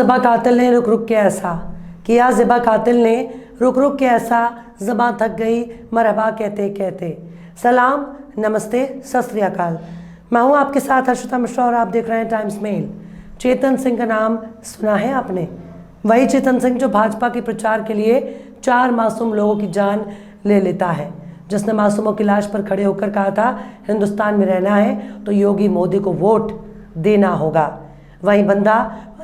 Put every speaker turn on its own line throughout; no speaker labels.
ज़बा कातिल ने रुक रुक के ऐसा किया, ज़बा कातिल ने रुक रुक के ऐसा, ज़बां थक गई मरहबा कहते कहते। सलाम, नमस्ते, सत श्री अकाल। मैं हूँ आपके साथ हर्षिता मिश्रा और आप देख रहे हैं टाइम्स मेल। चेतन सिंह का नाम सुना है आपने? वही चेतन सिंह जो भाजपा के प्रचार के लिए 4 मासूम लोगों की जान ले लेता है, जिसने मासूमों की लाश पर खड़े होकर कहा था हिंदुस्तान में रहना है तो योगी मोदी को वोट देना होगा। वही बंदा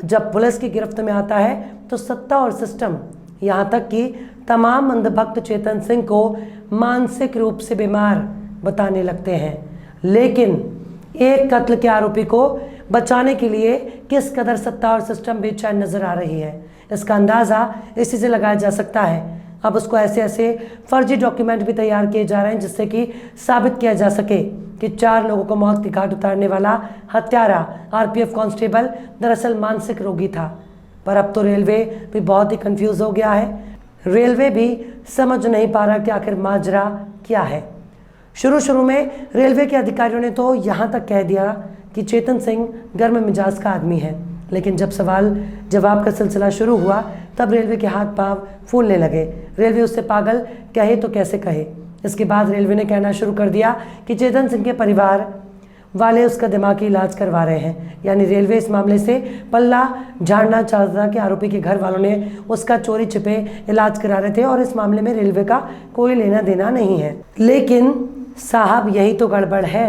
जब पुलिस की गिरफ्त में आता है तो सत्ता और सिस्टम, यहाँ तक कि तमाम अंधभक्त चेतन सिंह को मानसिक रूप से बीमार बताने लगते हैं। लेकिन एक कत्ल के आरोपी को बचाने के लिए किस कदर सत्ता और सिस्टम बेचैन नजर आ रही है, इसका अंदाज़ा इसी से लगाया जा सकता है। अब उसको ऐसे ऐसे फर्जी डॉक्यूमेंट भी तैयार किए जा रहे हैं जिससे कि साबित किया जा सके कि 4 लोगों को मौत के घाट उतारने वाला हत्यारा आरपीएफ कांस्टेबल दरअसल मानसिक रोगी था। पर अब तो रेलवे भी बहुत ही कंफ्यूज हो गया है। रेलवे भी समझ नहीं पा रहा कि आखिर माजरा क्या है। शुरू में रेलवे के अधिकारियों ने तो यहाँ तक कह दिया कि चेतन सिंह गर्म मिजाज का आदमी है, लेकिन जब सवाल जवाब का सिलसिला शुरू हुआ तब रेलवे के हाथ पांव फूलने लगे। रेलवे उससे पागल कहे तो कैसे कहे। इसके बाद रेलवे ने कहना शुरू कर दिया कि चेतन सिंह के परिवार वाले उसका दिमागी इलाज करवा रहे हैं। यानी रेलवे इस मामले से पल्ला झाड़ना चाहता था कि आरोपी के घर वालों ने उसका चोरी छिपे इलाज करा रहे थे और इस मामले में रेलवे का कोई लेना देना नहीं है। लेकिन साहब यही तो गड़बड़ है।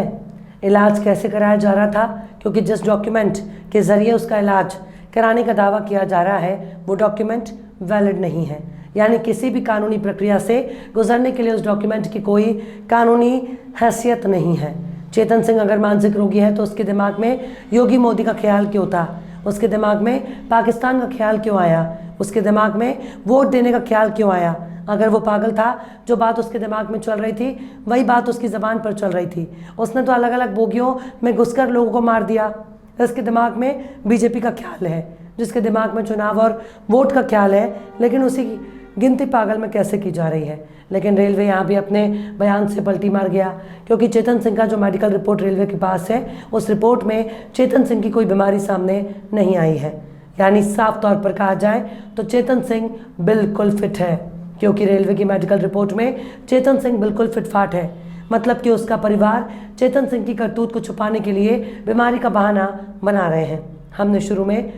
इलाज कैसे कराया जा रहा था, क्योंकि जिस डॉक्यूमेंट के ज़रिए उसका इलाज कराने का दावा किया जा रहा है वो डॉक्यूमेंट वैलिड नहीं है। यानी किसी भी कानूनी प्रक्रिया से गुजरने के लिए उस डॉक्यूमेंट की कोई कानूनी हैसियत नहीं है। चेतन सिंह अगर मानसिक रोगी है तो उसके दिमाग में योगी मोदी का ख्याल क्यों था, उसके दिमाग में पाकिस्तान का ख्याल क्यों आया, उसके दिमाग में वोट देने का ख्याल क्यों आया। अगर वो पागल था, जो बात उसके दिमाग में चल रही थी वही बात उसकी ज़बान पर चल रही थी। उसने तो अलग अलग बोगियों में घुसकर लोगों को मार दिया। इसके दिमाग में बीजेपी का ख्याल है, जिसके दिमाग में चुनाव और वोट का ख्याल है, लेकिन उसी की गिनती पागल में कैसे की जा रही है। लेकिन रेलवे यहाँ भी अपने बयान से पलटी मार गया, क्योंकि चेतन सिंह का जो मेडिकल रिपोर्ट रेलवे के पास है उस रिपोर्ट में चेतन सिंह की कोई बीमारी सामने नहीं आई है। यानी साफ तौर पर कहा जाए तो चेतन सिंह बिल्कुल फिट है, क्योंकि रेलवे की मेडिकल रिपोर्ट में चेतन सिंह बिल्कुल फिटफाट है। मतलब कि उसका परिवार चेतन सिंह की करतूत को छुपाने के लिए बीमारी का बहाना बना रहे हैं। हमने शुरू में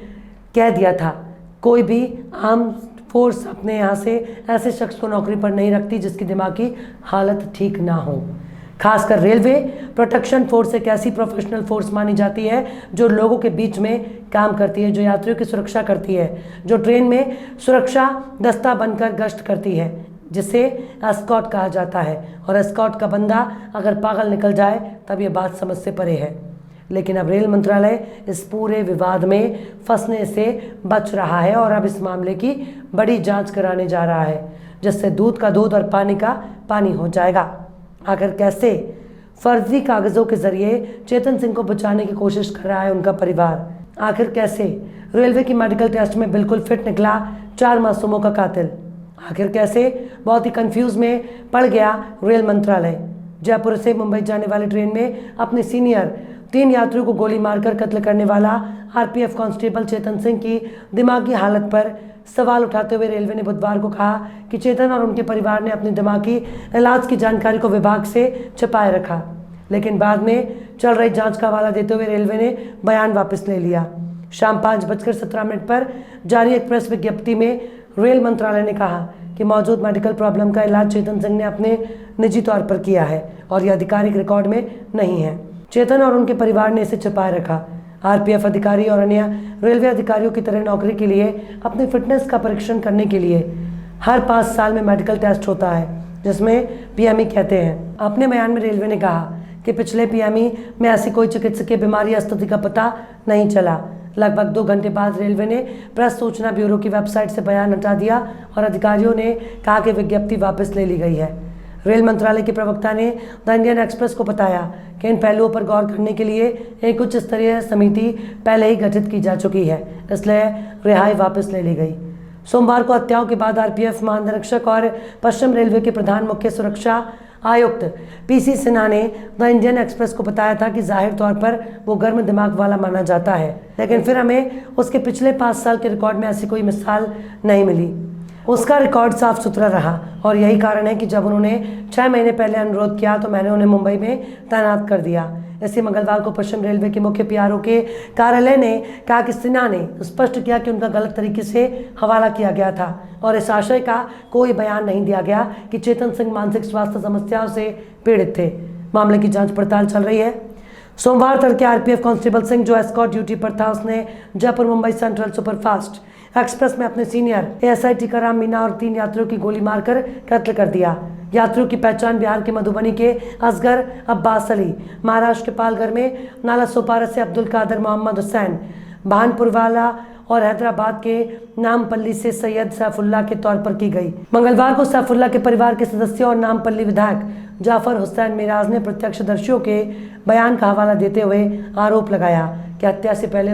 कह दिया था, कोई भी आम फोर्स अपने यहाँ से ऐसे शख्स को नौकरी पर नहीं रखती जिसकी दिमागी हालत ठीक ना हो। खासकर रेलवे प्रोटेक्शन फोर्स एक ऐसी प्रोफेशनल फोर्स मानी जाती है जो लोगों के बीच में काम करती है, जो यात्रियों की सुरक्षा करती है, जो ट्रेन में सुरक्षा दस्ता बनकर गश्त करती है, जिसे एस्कॉर्ट कहा जाता है। और एस्कॉर्ट का बंदा अगर पागल निकल जाए तब ये बात समझ से परे है। लेकिन अब रेल मंत्रालय इस पूरे विवाद में फंसने से बच रहा है और अब इस मामले की बड़ी जांच कराने जा रहा है, जिससे दूध का दूध और पानी का पानी हो जाएगा। आखिर कैसे फर्जी कागज़ों के ज़रिए चेतन सिंह को बचाने की कोशिश कर रहा है उनका परिवार। आखिर कैसे रेलवे की मेडिकल टेस्ट में बिल्कुल फिट निकला 4 मासूमों का कातिल। आखिर कैसे बहुत ही कंफ्यूज में पड़ गया रेल मंत्रालय। जयपुर से मुंबई जाने वाली ट्रेन में अपने सीनियर 3 यात्रियों को गोली मारकर कत्ल करने वाला आरपीएफ कांस्टेबल चेतन सिंह की दिमागी हालत पर सवाल उठाते हुए रेलवे ने बुधवार को कहा कि चेतन और उनके परिवार ने अपनी दिमागी इलाज की जानकारी को विभाग से छिपाए रखा। लेकिन बाद में चल रही जांच का हवाला देते हुए रेलवे ने बयान वापस ले लिया। शाम 5:17 पर जारी एक प्रेस विज्ञप्ति में रेल मंत्रालय ने कहा कि मौजूद मेडिकल प्रॉब्लम का इलाज चेतन सिंह ने अपने निजी तौर पर किया है और यह आधिकारिक रिकॉर्ड में नहीं है। चेतन और उनके परिवार ने इसे छिपाए रखा। आरपीएफ अधिकारी और अन्य रेलवे अधिकारियों की तरह नौकरी के लिए अपनी फिटनेस का परीक्षण करने के लिए हर 5 साल में मेडिकल टेस्ट होता है, जिसमें पीएमई कहते हैं। अपने बयान में रेलवे ने कहा कि पिछले पीएमई में ऐसी कोई चिकित्सकीय बीमारी या स्थिति का पता नहीं चला। लगभग 2 घंटे बाद रेलवे ने प्रेस सूचना ब्यूरो की वेबसाइट से बयान हटा दिया और अधिकारियों ने कहा कि विज्ञप्ति वापस ले ली गई है। रेल मंत्रालय के प्रवक्ता ने द इंडियन एक्सप्रेस को बताया कि इन पहलुओं पर गौर करने के लिए एक उच्च स्तरीय समिति पहले ही गठित की जा चुकी है, इसलिए रिहाई वापस ले ली गई। सोमवार को हत्याओं के बाद आरपीएफ महानिरीक्षक और पश्चिम रेलवे के प्रधान मुख्य सुरक्षा आयुक्त पीसी सिन्हा ने द इंडियन एक्सप्रेस को बताया था कि जाहिर तौर पर वो गर्म दिमाग वाला माना जाता है, लेकिन फिर हमें उसके पिछले 5 साल के रिकॉर्ड में ऐसी कोई मिसाल नहीं मिली। उसका रिकॉर्ड साफ सुथरा रहा और यही कारण है कि जब उन्होंने 6 महीने पहले अनुरोध किया तो मैंने उन्हें मुंबई में तैनात कर दिया। इसी मंगलवार को पश्चिम रेलवे के मुख्य पीआरओ के कार्यालय ने कहा कि सिन्हा ने स्पष्ट किया कि उनका गलत तरीके से हवाला किया गया था और इस आशय का कोई बयान नहीं दिया गया कि चेतन सिंह मानसिक स्वास्थ्य समस्याओं से पीड़ित थे। मामले की जांच पड़ताल चल रही है। सोमवार तड़के आरपीएफ कांस्टेबल सिंह जो एस्कॉर्ट ड्यूटी पर था, उसने Jaipur Mumbai central superfast express में अपने सीनियर एएसआई टीकाराम मीना और 3 यात्रियों की गोली मारकर कत्ल कर दिया। यात्रियों की पहचान बिहार के मधुबनी के असगर अब्बास अली, महाराष्ट्र के पालघर में नाला सोपारा से अब्दुल कादर मोहम्मद हुसैन, भानपुर वाला और हैदराबाद के नामपल्ली से सैयद सैफुल्लाह के तौर पर की गई। मंगलवार को सैफुल्लाह के परिवार के सदस्यों और नामपल्ली विधायक जाफर हुसैन मिराज ने प्रत्यक्षदर्शियों के बयान का हवाला देते हुए आरोप लगाया कि हत्या से पहले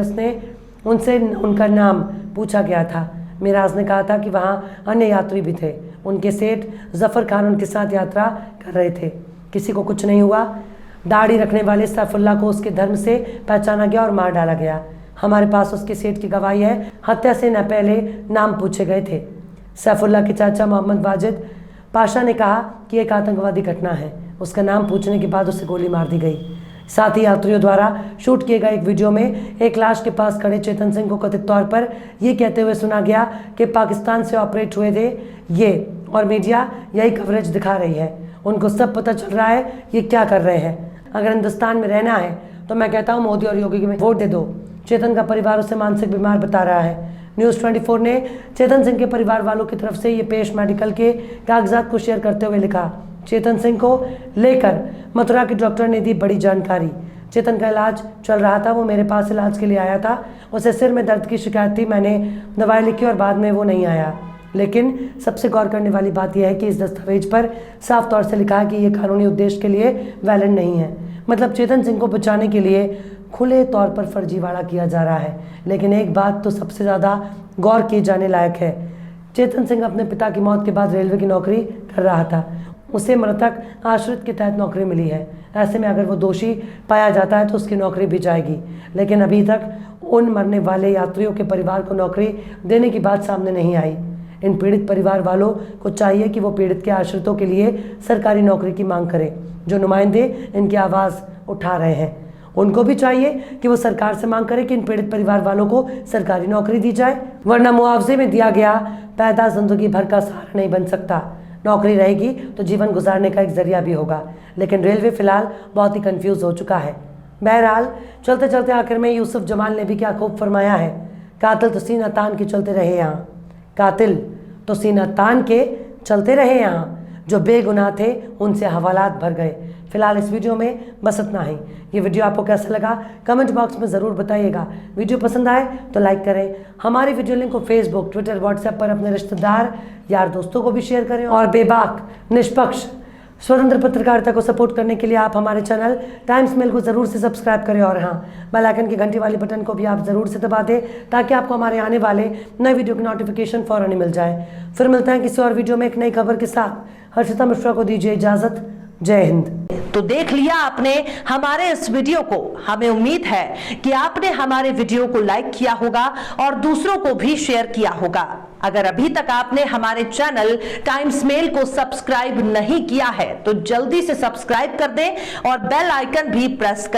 उनसे उनका नाम पूछा गया था। मिराज ने कहा था कि वहां अन्य यात्री भी थे। उनके सेठ जफर खान उनके साथ यात्रा कर रहे थे। किसी को कुछ नहीं हुआ। दाढ़ी रखने वाले सैफुल्लाह को उसके धर्म से पहचाना गया और मार डाला गया। हमारे पास उसके सेठ की गवाही है। हत्या से न पहले नाम पूछे गए थे। सैफुल्लाह के चाचा मोहम्मद वाजिद पाशा ने कहा कि एक आतंकवादी घटना है। उसका नाम पूछने के बाद उसे गोली मार दी गई। साथ ही यात्रियों द्वारा शूट किए गए एक वीडियो में एक लाश के पास खड़े चेतन सिंह को कथित तौर पर ये कहते हुए सुना गया कि पाकिस्तान से ऑपरेट हुए थे ये, और मीडिया यही कवरेज दिखा रही है। उनको सब पता चल रहा है ये क्या कर रहे हैं। अगर हिंदुस्तान में रहना है तो मैं कहता हूँ मोदी और योगी में वोट दे दो। चेतन का परिवार उसे मानसिक बीमार बता रहा है। न्यूज़ 24 ने चेतन सिंह के परिवार वालों की तरफ से ये पेश मेडिकल के कागजात को शेयर करते हुए लिखा, चेतन सिंह को लेकर मथुरा के डॉक्टर ने दी बड़ी जानकारी। चेतन का इलाज चल रहा था। वो मेरे पास इलाज के लिए आया था। उसे सिर में दर्द की शिकायत थी। मैंने दवाई लिखी और बाद में वो नहीं आया। लेकिन सबसे गौर करने वाली बात यह है कि इस दस्तावेज पर साफ तौर से लिखा है कि ये कानूनी उद्देश्य के लिए वैलिड नहीं है। मतलब चेतन सिंह को बचाने के लिए खुले तौर पर फर्जीवाड़ा किया जा रहा है। लेकिन एक बात तो सबसे ज़्यादा गौर किए जाने लायक है, चेतन सिंह अपने पिता की मौत के बाद रेलवे की नौकरी कर रहा था। उसे मृतक आश्रित के तहत नौकरी मिली है। ऐसे में अगर वो दोषी पाया जाता है तो उसकी नौकरी भी जाएगी। लेकिन अभी तक उन मरने वाले यात्रियों के परिवार को नौकरी देने की बात सामने नहीं आई। इन पीड़ित परिवार वालों को चाहिए कि वो पीड़ित के आश्रितों के लिए सरकारी नौकरी की मांग करें। जो नुमाइंदे इनकी आवाज़ उठा रहे हैं उनको भी चाहिए कि वो सरकार से मांग करें कि इन पीड़ित परिवार वालों को सरकारी नौकरी दी जाए, वरना मुआवजे में दिया गया पैदा जिंदगी भर का सहारा नहीं बन सकता। नौकरी रहेगी तो जीवन गुजारने का एक जरिया भी होगा। लेकिन रेलवे फिलहाल बहुत ही कंफ्यूज हो चुका है। बहरहाल चलते चलते आखिर में यूसुफ जमाल ने भी क्या खूब फरमाया है, कातिल तो सीना तान के चलते रहे यहाँ, कातिल तो सीना तान के चलते रहे यहाँ, जो बेगुनाह थे उनसे हवालात भर गए। फिलहाल इस वीडियो में बस इतना ही। ये वीडियो आपको कैसा लगा कमेंट बॉक्स में ज़रूर बताइएगा। वीडियो पसंद आए तो लाइक करें। हमारी वीडियो लिंक को फेसबुक, ट्विटर, व्हाट्सएप पर अपने रिश्तेदार, यार, दोस्तों को भी शेयर करें। और बेबाक, निष्पक्ष, स्वतंत्र पत्रकारिता को सपोर्ट करने के लिए आप हमारे चैनल टाइम्स मेल को ज़रूर से सब्सक्राइब करें। और हाँ, बेल आइकन की घंटी वाली बटन को भी आप ज़रूर से दबा दें ताकि आपको हमारे आने वाले नए वीडियो की नोटिफिकेशन फ़ौरन ही मिल जाए। फिर मिलते हैं किसी और वीडियो में एक नई खबर के साथ। हर्षिता मिश्रा को दीजिए इजाज़त। जय हिंद।
तो देख लिया आपने हमारे इस वीडियो को। हमें उम्मीद है कि आपने हमारे वीडियो को लाइक किया होगा और दूसरों को भी शेयर किया होगा। अगर अभी तक आपने हमारे चैनल टाइम्स मेल को सब्सक्राइब नहीं किया है तो जल्दी से सब्सक्राइब कर दें और बेल आइकन भी प्रेस कर